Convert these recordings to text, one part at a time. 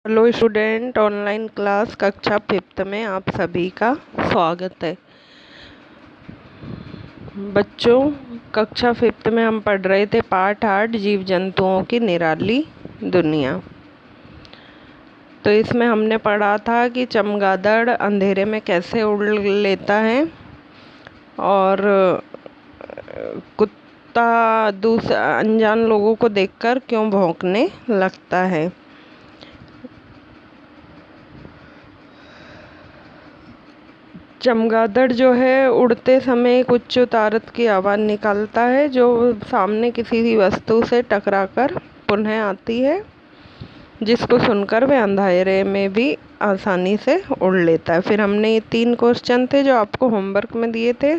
Hello student, online class कक्षा 5th में आप सभी का स्वागत है। बच्चों, कक्षा 5th में हम पढ़ रहे थे पाठ 8 जीव जंतुओं की निराली दुनिया। तो इसमें हमने पढ़ा था कि चमगादड़ अंधेरे में कैसे उड़ लेता है और कुत्ता दूसरे अनजान लोगों को देखकर क्यों भौंकने लगता है। चमगादड़ जो है उड़ते समय एक उच्च तारत की आवाज़ निकालता है जो सामने किसी भी वस्तु से टकराकर पुनः आती है, जिसको सुनकर वह अंधेरे में भी आसानी से उड़ लेता है। फिर हमने ये 3 क्वेश्चन थे जो आपको होमवर्क में दिए थे।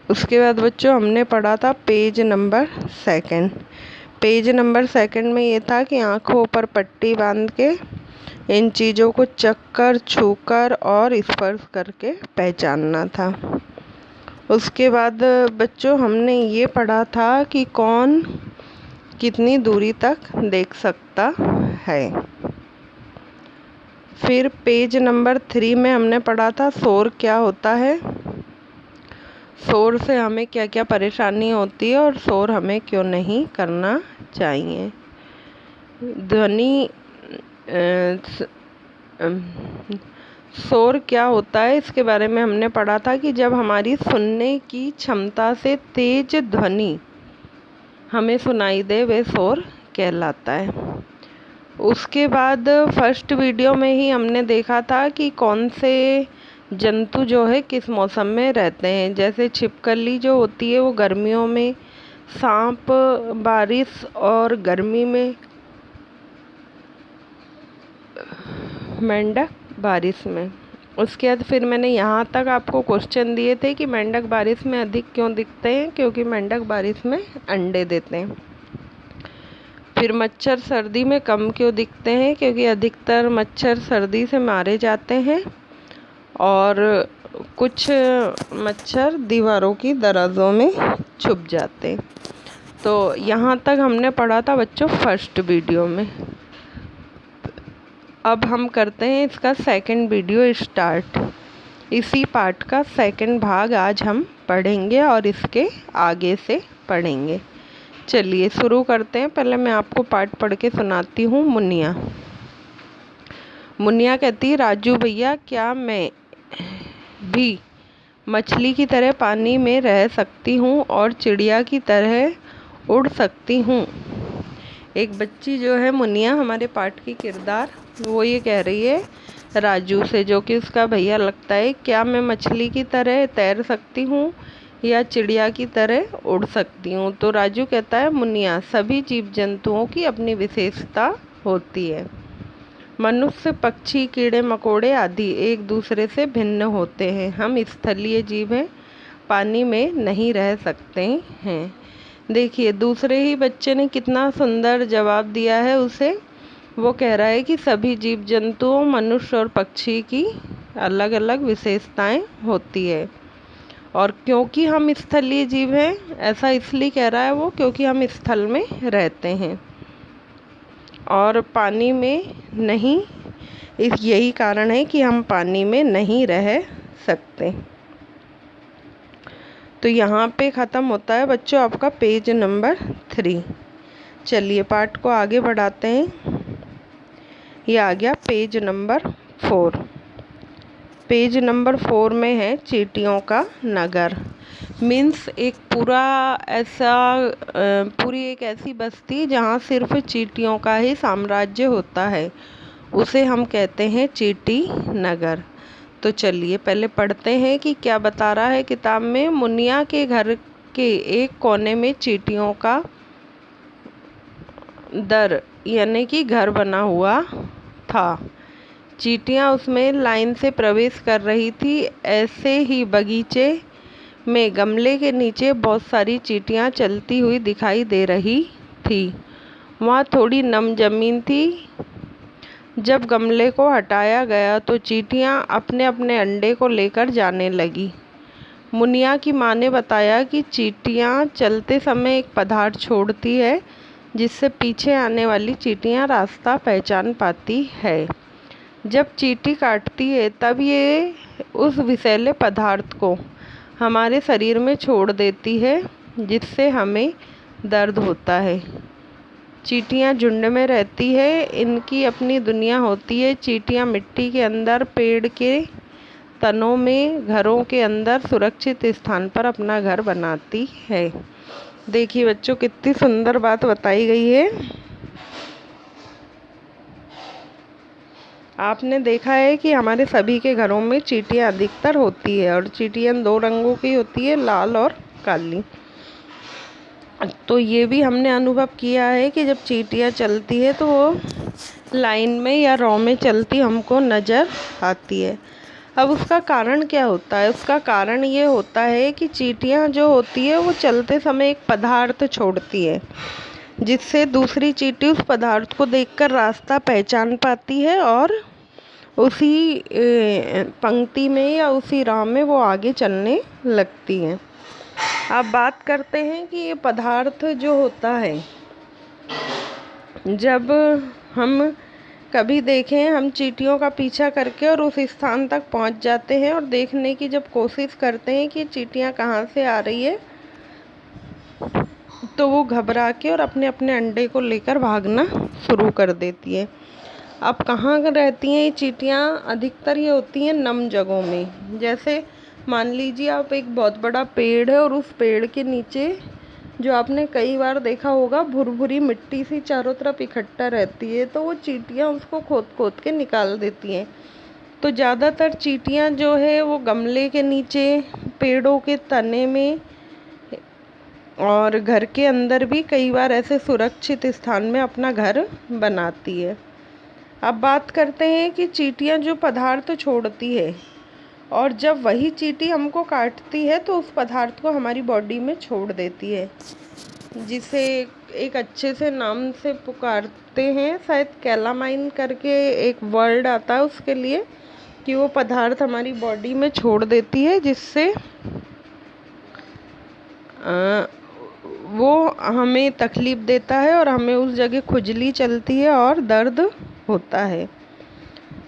उसके बाद बच्चों हमने पढ़ा था पेज नंबर 2। पेज नंबर 2 में ये था कि आँखों पर पट्टी बांध के इन चीज़ों को चखकर, छूकर और स्पर्श करके पहचानना था। उसके बाद बच्चों हमने ये पढ़ा था कि कौन कितनी दूरी तक देख सकता है। फिर पेज नंबर 3 में हमने पढ़ा था शोर क्या होता है, शोर से हमें क्या क्या परेशानी होती है और शोर हमें क्यों नहीं करना चाहिए। ध्वनि शोर क्या होता है इसके बारे में हमने पढ़ा था कि जब हमारी सुनने की क्षमता से तेज ध्वनि हमें सुनाई दे वह शोर कहलाता है। उसके बाद फर्स्ट वीडियो में ही हमने देखा था कि कौन से जंतु जो है किस मौसम में रहते हैं। जैसे छिपकली जो होती है वो गर्मियों में, सांप बारिश और गर्मी में, मेंढक बारिश में। उसके बाद फिर मैंने यहाँ तक आपको क्वेश्चन दिए थे कि मेंढक बारिश में अधिक क्यों दिखते हैं, क्योंकि मेंढक बारिश में अंडे देते हैं। फिर मच्छर सर्दी में कम क्यों दिखते हैं, क्योंकि अधिकतर मच्छर सर्दी से मारे जाते हैं और कुछ मच्छर दीवारों की दराजों में छुप जाते हैं। तो यहाँ तक हमने पढ़ा था बच्चों फर्स्ट वीडियो में। अब हम करते हैं इसका सेकंड वीडियो स्टार्ट। इसी पाठ का सेकंड भाग आज हम पढ़ेंगे और इसके आगे से पढ़ेंगे। चलिए शुरू करते हैं। पहले मैं आपको पाठ पढ़ के सुनाती हूँ। मुनिया। मुनिया कहती, राजू भैया क्या मैं भी मछली की तरह पानी में रह सकती हूँ और चिड़िया की तरह उड़ सकती हूँ। एक बच्ची जो है मुनिया हमारे पाठ की किरदार, वो ये कह रही है राजू से, जो कि उसका भैया लगता है, क्या मैं मछली की तरह तैर सकती हूँ या चिड़िया की तरह उड़ सकती हूँ। तो राजू कहता है, मुनिया सभी जीव जंतुओं की अपनी विशेषता होती है। मनुष्य, पक्षी, कीड़े मकोड़े आदि एक दूसरे से भिन्न होते हैं। हम स्थलीय जीव हैं, पानी में नहीं रह सकते हैं। देखिए दूसरे ही बच्चे ने कितना सुंदर जवाब दिया है उसे। वो कह रहा है कि सभी जीव जंतुओं, मनुष्य और पक्षी की अलग अलग विशेषताएं होती है। और क्योंकि हम स्थलीय जीव हैं, ऐसा इसलिए कह रहा है वो क्योंकि हम स्थल में रहते हैं और पानी में नहीं। यही कारण है कि हम पानी में नहीं रह सकते। तो यहाँ पे ख़त्म होता है बच्चों आपका पेज नंबर 3। चलिए पाठ को आगे बढ़ाते हैं। ये आ गया पेज नंबर 4। पेज नंबर 4 में है चींटियों का नगर। मीन्स एक पूरी एक ऐसी बस्ती जहाँ सिर्फ चींटियों का ही साम्राज्य होता है, उसे हम कहते हैं चींटी नगर। तो चलिए पहले पढ़ते हैं कि क्या बता रहा है किताब में। मुनिया के घर के एक कोने में चींटियों का दर यानी कि घर बना हुआ था। चींटियां उसमें लाइन से प्रवेश कर रही थी। ऐसे ही बगीचे में गमले के नीचे बहुत सारी चींटियां चलती हुई दिखाई दे रही थी। वहाँ थोड़ी नम जमीन थी। जब गमले को हटाया गया तो चींटियां अपने अपने अंडे को लेकर जाने लगी। मुनिया की माँ ने बताया कि चींटियां चलते समय एक पदार्थ छोड़ती है जिससे पीछे आने वाली चींटियां रास्ता पहचान पाती है। जब चींटी काटती है तब ये उस विषैले पदार्थ को हमारे शरीर में छोड़ देती है, जिससे हमें दर्द होता है। चींटियां झुंड में रहती है, इनकी अपनी दुनिया होती है। चींटियां मिट्टी के अंदर, पेड़ के तनों में, घरों के अंदर सुरक्षित स्थान पर अपना घर बनाती है। देखिए बच्चों, कितनी सुंदर बात बताई गई है। आपने देखा है कि हमारे सभी के घरों में चींटियां अधिकतर होती है, और चींटियां 2 रंगों की होती है, लाल और काली। तो ये भी हमने अनुभव किया है कि जब चींटियां चलती है तो वो लाइन में या रो में चलती हमको नज़र आती है। अब उसका कारण क्या होता है? उसका कारण ये होता है कि चींटियां जो होती है वो चलते समय एक पदार्थ छोड़ती है, जिससे दूसरी चींटी उस पदार्थ को देखकर रास्ता पहचान पाती है और उसी पंक्ति में या उसी राह में वो आगे चलने लगती हैं। अब बात करते हैं कि ये पदार्थ जो होता है, जब हम कभी देखें, हम चींटियों का पीछा करके और उस स्थान तक पहुंच जाते हैं और देखने की जब कोशिश करते हैं कि चींटियां कहाँ से आ रही है, तो वो घबरा के और अपने अपने अंडे को लेकर भागना शुरू कर देती है। अब कहाँ रहती हैं ये चींटियां? अधिकतर ये होती हैं नम जगहों में। जैसे मान लीजिए आप एक बहुत बड़ा पेड़ है और उस पेड़ के नीचे, जो आपने कई बार देखा होगा, भुरभुरी मिट्टी सी चारों तरफ इकट्ठा रहती है, तो वो चींटियां उसको खोद खोद के निकाल देती हैं। तो ज़्यादातर चींटियां जो है वो गमले के नीचे, पेड़ों के तने में और घर के अंदर भी कई बार ऐसे सुरक्षित स्थान में अपना घर बनाती है। अब बात करते हैं कि चींटियां जो पदार्थ छोड़ती है, और जब वही चींटी हमको काटती है तो उस पदार्थ को हमारी बॉडी में छोड़ देती है, जिसे एक अच्छे से नाम से पुकारते हैं, शायद कैलामाइन करके एक वर्ड आता है उसके लिए, कि वो पदार्थ हमारी बॉडी में छोड़ देती है, जिससे वो हमें तकलीफ़ देता है और हमें उस जगह खुजली चलती है और दर्द होता है।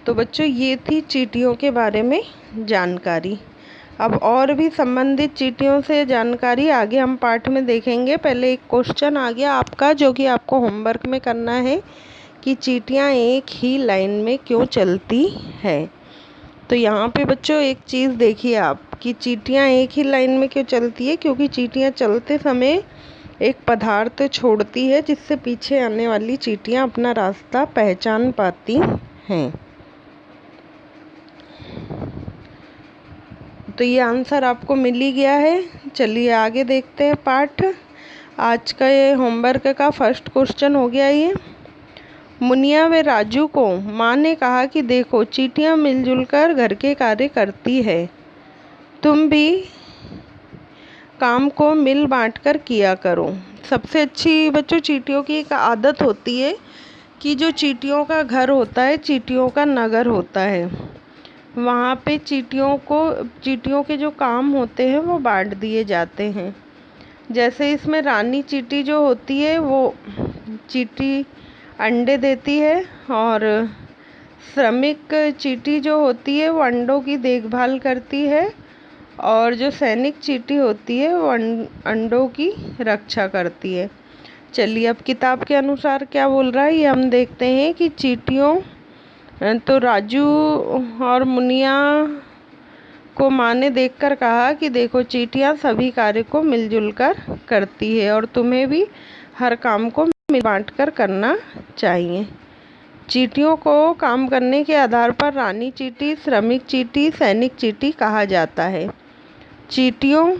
तो बच्चों, ये थी चींटियों के बारे में जानकारी। अब और भी संबंधित चींटियों से जानकारी आगे हम पाठ में देखेंगे। पहले एक क्वेश्चन आ गया आपका, जो कि आपको होमवर्क में करना है, कि चींटियां एक ही लाइन में क्यों चलती है। तो यहाँ पे बच्चों एक चीज़ देखिए आप, कि चींटियां एक ही लाइन में क्यों चलती है, क्योंकि चींटियां चलते समय एक पदार्थ छोड़ती है, जिससे पीछे आने वाली चींटियां अपना रास्ता पहचान पाती हैं। तो ये आंसर आपको मिल ही गया है। चलिए आगे देखते हैं पाठ। आज का ये होमवर्क का फर्स्ट क्वेश्चन हो गया ये। मुनिया व राजू को माँ ने कहा कि देखो, चींटियां मिलजुल कर घर के कार्य करती है, तुम भी काम को मिल बांट कर किया करो। सबसे अच्छी बच्चों चींटियों की एक आदत होती है कि जो चींटियों का घर होता है, चींटियों का नगर होता है, वहाँ पे चींटियों के जो काम होते हैं वो बांट दिए जाते हैं। जैसे इसमें रानी चींटी जो होती है वो चींटी अंडे देती है, और श्रमिक चींटी जो होती है वो अंडों की देखभाल करती है, और जो सैनिक चींटी होती है वो अंडों की रक्षा करती है। चलिए अब किताब के अनुसार क्या बोल रहा है ये हम देखते हैं। कि चींटियों, तो राजू और मुनिया को माँ ने देखकर कहा कि देखो, चींटियाँ सभी कार्य को मिलजुल कर करती है, और तुम्हें भी हर काम को मिल बांट कर करना चाहिए। चींटियों को काम करने के आधार पर रानी चींटी, श्रमिक चींटी, सैनिक चींटी कहा जाता है। चींटियों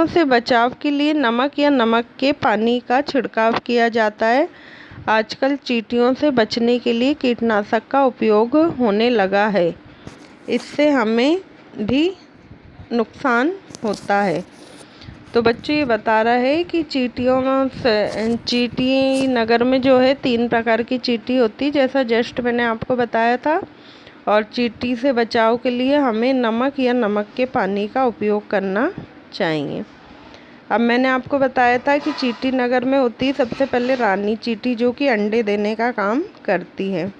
से बचाव के लिए नमक या नमक के पानी का छिड़काव किया जाता है। आजकल चींटियों से बचने के लिए कीटनाशक का उपयोग होने लगा है, इससे हमें भी नुकसान होता है। तो बच्चों ये बता रहा है कि चींटी नगर में जो है 3 प्रकार की चींटी होती, जैसा जस्ट मैंने आपको बताया था। और चींटी से बचाव के लिए हमें नमक या नमक के पानी का उपयोग करना चाहिए। अब मैंने आपको बताया था कि चींटी नगर में होती है सबसे पहले रानी चींटी, जो कि अंडे देने का काम करती है।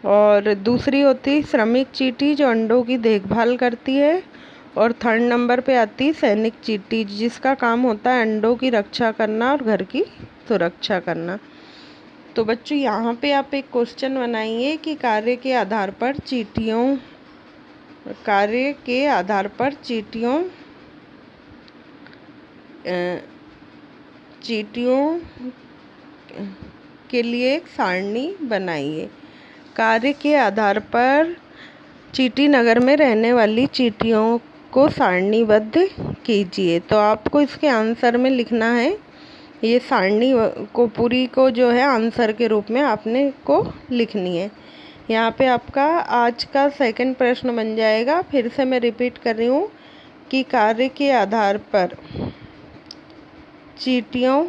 और दूसरी होती श्रमिक चींटी, जो अंडों की देखभाल करती है। और थर्ड नंबर पे आती सैनिक चींटी, जिसका काम होता है अंडों की रक्षा करना और घर की सुरक्षा करना। तो बच्चों यहाँ पे आप एक क्वेश्चन बनाइए कि कार्य के आधार पर चींटियों के लिए एक सारणी बनाइए। कार्य के आधार पर चींटी नगर में रहने वाली चींटियों को सारणीबद्ध कीजिए। तो आपको इसके आंसर में लिखना है, ये सारणी को पूरी को जो है आंसर के रूप में आपने को लिखनी है। यहाँ पे आपका आज का सेकंड प्रश्न बन जाएगा। फिर से मैं रिपीट कर रही हूँ कि कार्य के आधार पर चींटियों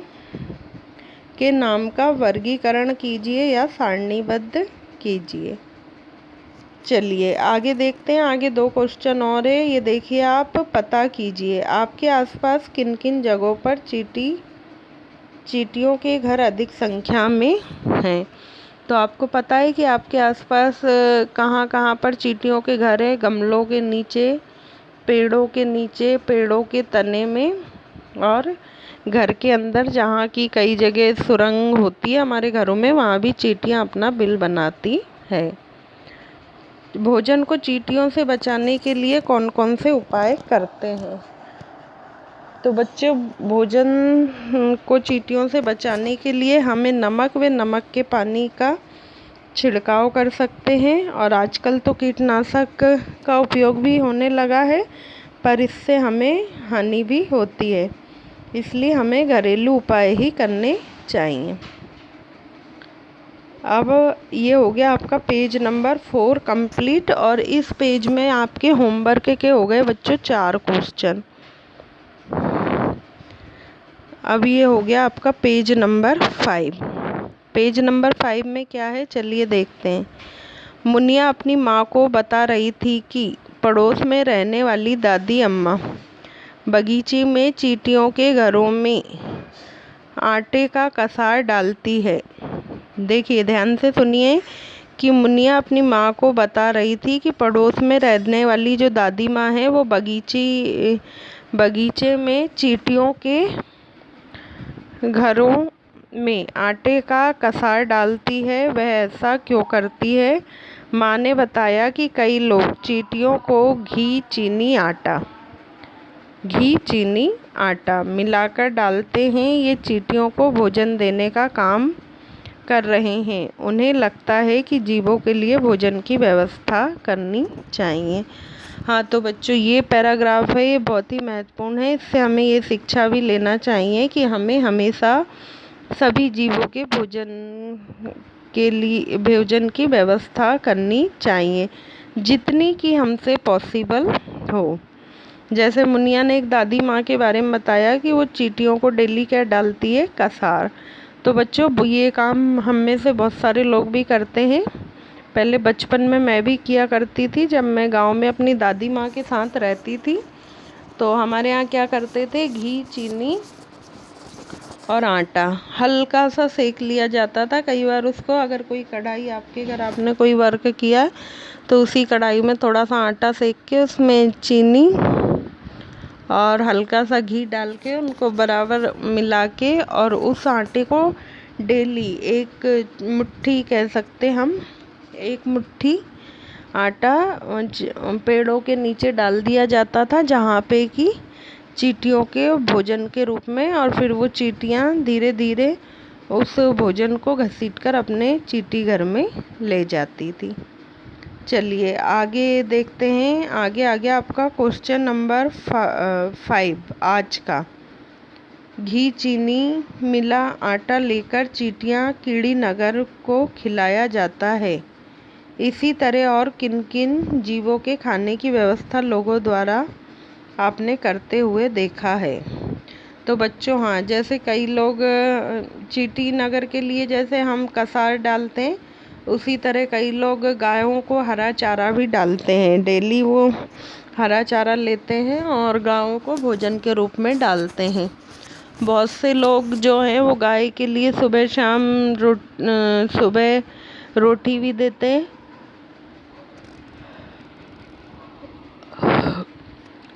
के नाम का वर्गीकरण कीजिए या सारणीबद्ध कीजिए। चलिए आगे देखते हैं। आगे 2 क्वेश्चन और है, ये देखिए आप पता कीजिए आपके आसपास किन किन जगहों पर चींटियों के घर अधिक संख्या में हैं। तो आपको पता है कि आपके आसपास कहाँ कहाँ पर चींटियों के घर है। गमलों के नीचे, पेड़ों के नीचे, पेड़ों के तने में, और घर के अंदर, जहाँ की कई जगह सुरंग होती है हमारे घरों में, वहाँ भी चींटियाँ अपना बिल बनाती है। भोजन को चींटियों से बचाने के लिए कौन कौन से उपाय करते हैं। तो बच्चों, भोजन को चींटियों से बचाने के लिए हमें नमक व नमक के पानी का छिड़काव कर सकते हैं। और आजकल तो कीटनाशक का उपयोग भी होने लगा है, पर इससे हमें हानि भी होती है, इसलिए हमें घरेलू उपाय ही करने चाहिए। अब ये हो गया आपका पेज नंबर 4 कंप्लीट। और इस पेज में आपके होमवर्क के हो गए बच्चों 4 क्वेश्चन। अब ये हो गया आपका पेज नंबर 5। पेज नंबर 5 में क्या है, चलिए देखते हैं। मुनिया अपनी माँ को बता रही थी कि पड़ोस में रहने वाली दादी अम्मा बगीचे में चींटियों के घरों में आटे का कसार डालती है। देखिए ध्यान से सुनिए कि मुनिया अपनी माँ को बता रही थी कि पड़ोस में रहने वाली जो दादी माँ है वो बगीचे में चींटियों के घरों में आटे का कसार डालती है। वह ऐसा क्यों करती है। माँ ने बताया कि कई लोग चींटियों को घी चीनी आटा मिलाकर डालते हैं। ये चींटियों को भोजन देने का काम कर रहे हैं। उन्हें लगता है कि जीवों के लिए भोजन की व्यवस्था करनी चाहिए। हाँ, तो बच्चों ये पैराग्राफ है, ये बहुत ही महत्वपूर्ण है। इससे हमें ये शिक्षा भी लेना चाहिए कि हमें हमेशा सभी जीवों के भोजन की व्यवस्था करनी चाहिए, जितनी कि हमसे पॉसिबल हो। जैसे मुनिया ने एक दादी माँ के बारे में बताया कि वो चींटियों को डेली क्या डालती है, कसार। तो बच्चों ये काम हम में से बहुत सारे लोग भी करते हैं। पहले बचपन में मैं भी किया करती थी, जब मैं गांव में अपनी दादी माँ के साथ रहती थी। तो हमारे यहाँ क्या करते थे, घी, चीनी और आटा हल्का सा सेक लिया जाता था। कई बार उसको, अगर कोई कढ़ाई आपके घर आपने कोई वर्क किया है तो उसी कढ़ाई में थोड़ा सा आटा सेक के उसमें चीनी और हल्का सा घी डाल के उनको बराबर मिला के, और उस आटे को डेली एक मुट्ठी कह सकते हम, एक मुट्ठी आटा पेड़ों के नीचे डाल दिया जाता था, जहाँ पे कि चींटियों के भोजन के रूप में। और फिर वो चींटियाँ धीरे धीरे उस भोजन को घसीटकर अपने चींटी घर में ले जाती थी। चलिए आगे देखते हैं। आगे आपका क्वेश्चन नंबर 5 आज का। घी चीनी मिला आटा लेकर चींटियाँ कीड़ी नगर को खिलाया जाता है। इसी तरह और किन किन जीवों के खाने की व्यवस्था लोगों द्वारा आपने करते हुए देखा है। तो बच्चों हाँ, जैसे कई लोग चींटी नगर के लिए जैसे हम कसार डालते हैं, उसी तरह कई लोग गायों को हरा चारा भी डालते हैं। डेली वो हरा चारा लेते हैं और गायों को भोजन के रूप में डालते हैं। बहुत से लोग जो हैं वो गाय के लिए सुबह शाम सुबह रोटी भी देते हैं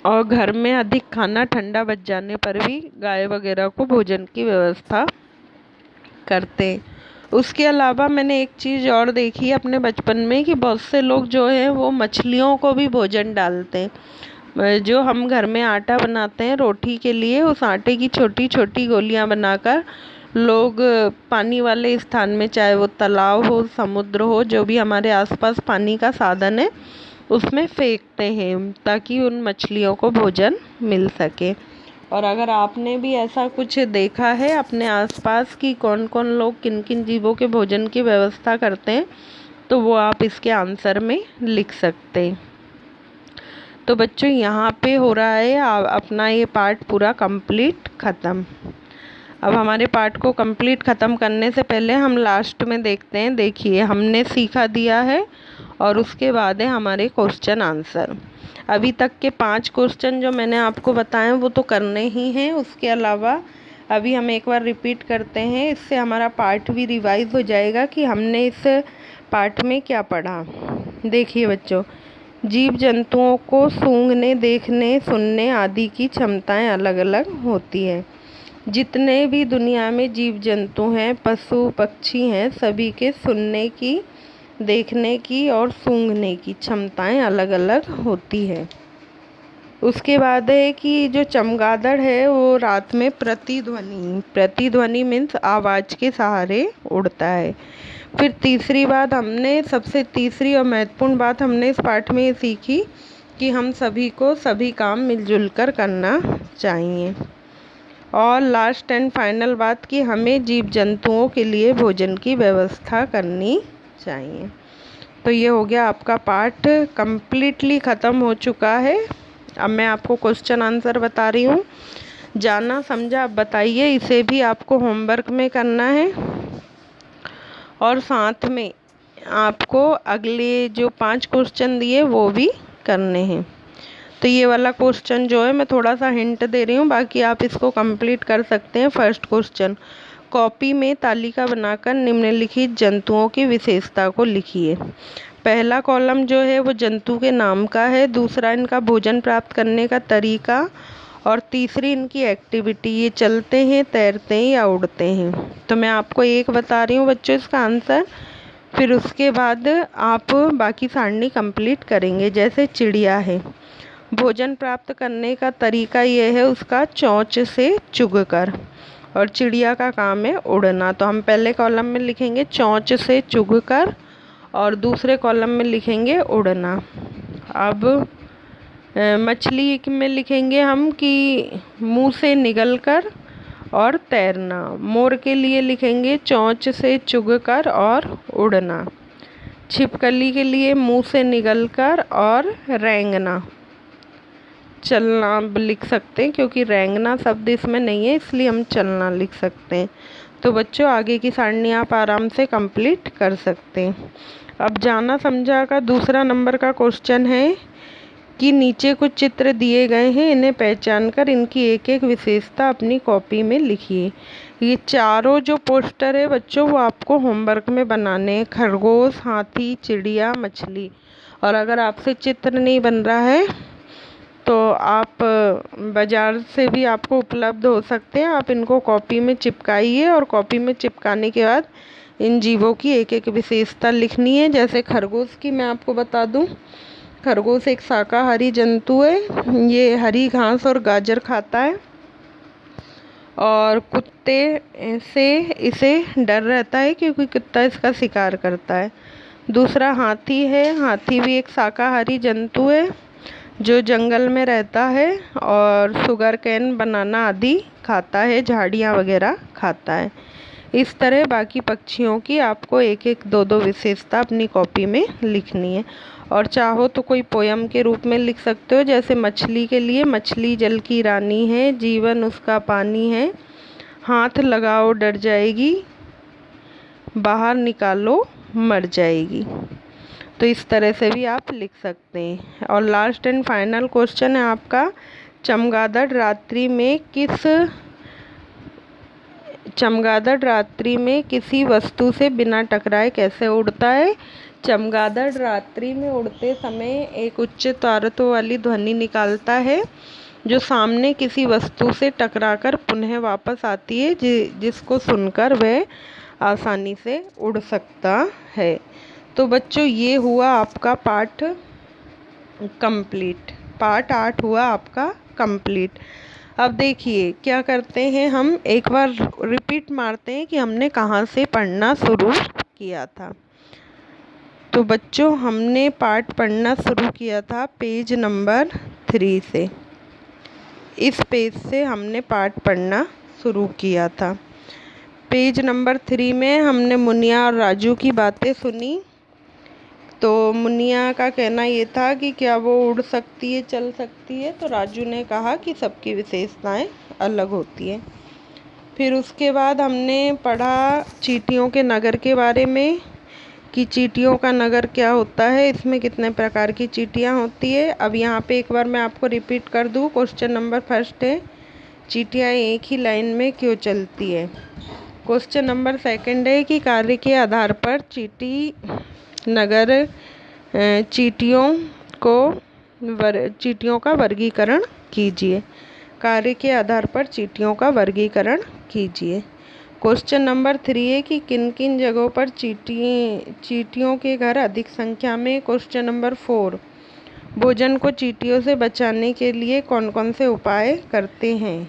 और घर में अधिक खाना ठंडा बच जाने पर भी गाय वगैरह को भोजन की व्यवस्था करते हैं। उसके अलावा मैंने एक चीज़ और देखी है अपने बचपन में कि बहुत से लोग जो हैं वो मछलियों को भी भोजन डालते हैं। जो हम घर में आटा बनाते हैं रोटी के लिए, उस आटे की छोटी छोटी गोलियां बनाकर लोग पानी वाले स्थान में, चाहे वो तालाब हो, समुद्र हो, जो भी हमारे आसपास पानी का साधन है, उसमें फेंकते हैं ताकि उन मछलियों को भोजन मिल सके। और अगर आपने भी ऐसा कुछ देखा है अपने आसपास कि कौन कौन लोग किन किन जीवों के भोजन की व्यवस्था करते हैं, तो वो आप इसके आंसर में लिख सकते हैं। तो बच्चों यहाँ पे हो रहा है अपना ये पार्ट पूरा कंप्लीट ख़त्म। अब हमारे पार्ट को कंप्लीट ख़त्म करने से पहले हम लास्ट में देखते हैं। देखिए, हमने सीखा दिया है और उसके बाद है हमारे क्वेश्चन आंसर। अभी तक के 5 क्वेश्चन जो मैंने आपको बताए वो तो करने ही हैं। उसके अलावा अभी हम एक बार रिपीट करते हैं, इससे हमारा पार्ट भी रिवाइज हो जाएगा कि हमने इस पार्ट में क्या पढ़ा। देखिए बच्चों, जीव जंतुओं को सूंघने, देखने, सुनने आदि की क्षमताएं अलग अलग होती हैं। जितने भी दुनिया में जीव जंतु हैं, पशु पक्षी हैं, सभी के सुनने की, देखने की और सूंघने की क्षमताएं अलग अलग होती है। उसके बाद है कि जो चमगादड़ है वो रात में प्रतिध्वनि मीन्स आवाज़ के सहारे उड़ता है। फिर तीसरी बात हमने, सबसे तीसरी और महत्वपूर्ण बात हमने इस पाठ में ये सीखी कि हम सभी को सभी काम मिलजुल कर करना चाहिए। और लास्ट एंड फाइनल बात कि हमें जीव जंतुओं के लिए भोजन की व्यवस्था करनी चाहिए। तो ये हो गया आपका पार्ट, कम्प्लीटली ख़त्म हो चुका है। अब मैं आपको क्वेश्चन आंसर बता रही हूँ, जाना समझा आप बताइए। इसे भी आपको होमवर्क में करना है और साथ में आपको अगले जो 5 क्वेश्चन दिए वो भी करने हैं। तो ये वाला क्वेश्चन जो है मैं थोड़ा सा हिंट दे रही हूँ, बाकी आप इसको कंप्लीट कर सकते हैं। फर्स्ट क्वेश्चन, कॉपी में तालिका बनाकर निम्नलिखित जंतुओं की विशेषता को लिखिए। पहला कॉलम जो है वो जंतु के नाम का है, दूसरा इनका भोजन प्राप्त करने का तरीका और तीसरी इनकी एक्टिविटी, ये चलते हैं, तैरते हैं या उड़ते हैं। तो मैं आपको एक बता रही हूँ बच्चों इसका आंसर, फिर उसके बाद आप बाकी सारणी कंप्लीट करेंगे। जैसे चिड़िया है, भोजन प्राप्त करने का तरीका ये है उसका चोंच से चुगकर, और चिड़िया का काम है उड़ना। तो हम पहले कॉलम में लिखेंगे चोंच से चुगकर और दूसरे कॉलम में लिखेंगे उड़ना। अब मछली में लिखेंगे हम कि मुंह से निगलकर और तैरना। मोर के लिए लिखेंगे चोंच से चुगकर और उड़ना। छिपकली के लिए मुंह से निगलकर और रेंगना। चलना लिख सकते हैं क्योंकि रेंगना शब्द इसमें नहीं है, इसलिए हम चलना लिख सकते हैं। तो बच्चों आगे की सारणी आप आराम से कंप्लीट कर सकते हैं। अब जाना समझा का दूसरा नंबर का क्वेश्चन है कि नीचे कुछ चित्र दिए गए हैं, इन्हें पहचान कर इनकी एक एक विशेषता अपनी कॉपी में लिखिए। ये चारों जो पोस्टर है बच्चों वो आपको होमवर्क में बनाने हैं, खरगोश, हाथी, चिड़िया, मछली। और अगर आपसे चित्र नहीं बन रहा है तो आप बाज़ार से भी आपको उपलब्ध हो सकते हैं। आप इनको कॉपी में चिपकाइए और कॉपी में चिपकाने के बाद इन जीवों की एक एक विशेषता लिखनी है। जैसे खरगोश की मैं आपको बता दूं, खरगोश एक शाकाहारी जंतु है, ये हरी घास और गाजर खाता है और कुत्ते से इसे डर रहता है क्योंकि कुत्ता इसका शिकार करता है। दूसरा हाथी है, हाथी भी एक शाकाहारी जंतु है जो जंगल में रहता है और शुगर कैन, बनाना आदि खाता है, झाड़ियाँ वगैरह खाता है। इस तरह बाकी पक्षियों की आपको एक एक दो दो विशेषता अपनी कॉपी में लिखनी है। और चाहो तो कोई पोयम के रूप में लिख सकते हो। जैसे मछली के लिए, मछली जल की रानी है, जीवन उसका पानी है, हाथ लगाओ डर जाएगी, बाहर निकालो मर जाएगी। तो इस तरह से भी आप लिख सकते हैं। और लास्ट एंड फाइनल क्वेश्चन है आपका, चमगादड़ रात्रि में किसी वस्तु से बिना टकराए कैसे उड़ता है? चमगादड़ रात्रि में उड़ते समय एक उच्च तारत्व वाली ध्वनि निकालता है जो सामने किसी वस्तु से टकराकर पुनः वापस आती है, जिसको सुनकर वह आसानी से उड़ सकता है। तो बच्चों ये हुआ आपका पाठ कंप्लीट। पार्ट 8 हुआ आपका कंप्लीट। अब देखिए क्या करते हैं, हम एक बार रिपीट मारते हैं कि हमने कहाँ से पढ़ना शुरू किया था। तो बच्चों हमने पाठ पढ़ना शुरू किया था पेज नंबर 3 से। इस पेज से हमने पाठ पढ़ना शुरू किया था। पेज नंबर 3 में हमने मुनिया और राजू की बातें सुनी। तो मुनिया का कहना ये था कि क्या वो उड़ सकती है, चल सकती है? तो राजू ने कहा कि सबकी विशेषताएं अलग होती हैं। फिर उसके बाद हमने पढ़ा चींटियों के नगर के बारे में कि चींटियों का नगर क्या होता है, इसमें कितने प्रकार की चींटियां होती है। अब यहाँ पे एक बार मैं आपको रिपीट कर दूँ। क्वेश्चन नंबर फर्स्ट है, चींटियां एक ही लाइन में क्यों चलती है? क्वेश्चन नंबर सेकंड है कि कार्य के आधार पर चींटियों का वर्गीकरण कीजिए। कार्य के आधार पर चींटियों का वर्गीकरण कीजिए। क्वेश्चन नंबर 3 है कि किन किन जगहों पर चींटियों के घर अधिक संख्या में। क्वेश्चन नंबर 4, भोजन को चींटियों से बचाने के लिए कौन कौन से उपाय करते हैं।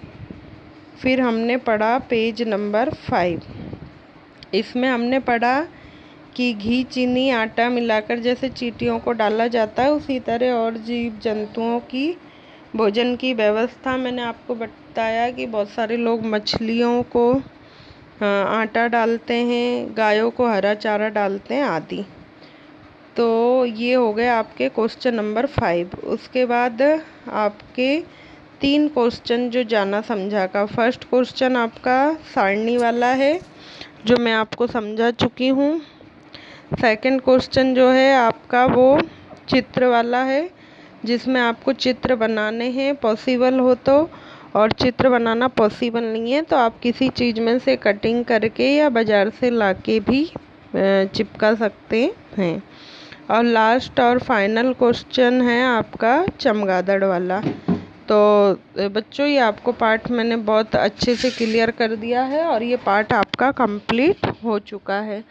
फिर हमने पढ़ा पेज नंबर 5। इसमें हमने पढ़ा कि घी, चीनी, आटा मिलाकर जैसे चींटियों को डाला जाता है, उसी तरह और जीव जंतुओं की भोजन की व्यवस्था। मैंने आपको बताया कि बहुत सारे लोग मछलियों को आटा डालते हैं, गायों को हरा चारा डालते हैं आदि। तो ये हो गए आपके क्वेश्चन नंबर 5। उसके बाद आपके 3 क्वेश्चन जो जाना समझा का। फर्स्ट क्वेश्चन आपका सारणी वाला है जो मैं आपको समझा चुकी हूँ। सेकंड क्वेश्चन जो है आपका वो चित्र वाला है जिसमें आपको चित्र बनाने हैं पॉसिबल हो तो, और चित्र बनाना पॉसिबल नहीं है तो आप किसी चीज़ में से कटिंग करके या बाज़ार से लाके भी चिपका सकते हैं। और लास्ट और फाइनल क्वेश्चन है आपका चमगादड़ वाला। तो बच्चों ये आपको पार्ट मैंने बहुत अच्छे से क्लियर कर दिया है और ये पार्ट आपका कंप्लीट हो चुका है।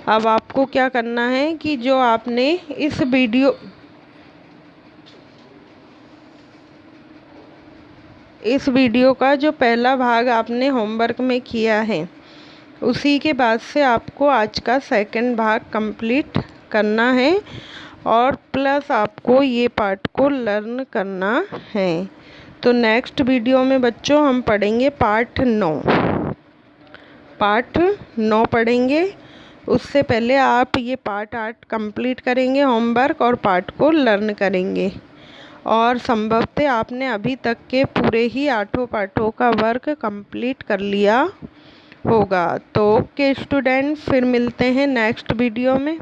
अब आपको क्या करना है कि जो आपने इस वीडियो का जो पहला भाग आपने होमवर्क में किया है, उसी के बाद से आपको आज का सेकंड भाग कंप्लीट करना है और प्लस आपको ये पार्ट को लर्न करना है। तो नेक्स्ट वीडियो में बच्चों हम पढ़ेंगे पार्ट 9 पढ़ेंगे। उससे पहले आप ये पार्ट 8 कंप्लीट करेंगे होमवर्क और पार्ट को लर्न करेंगे। और संभवतः आपने अभी तक के पूरे ही 8 पार्टों का वर्क कंप्लीट कर लिया होगा। तो ओके स्टूडेंट, फिर मिलते हैं नेक्स्ट वीडियो में।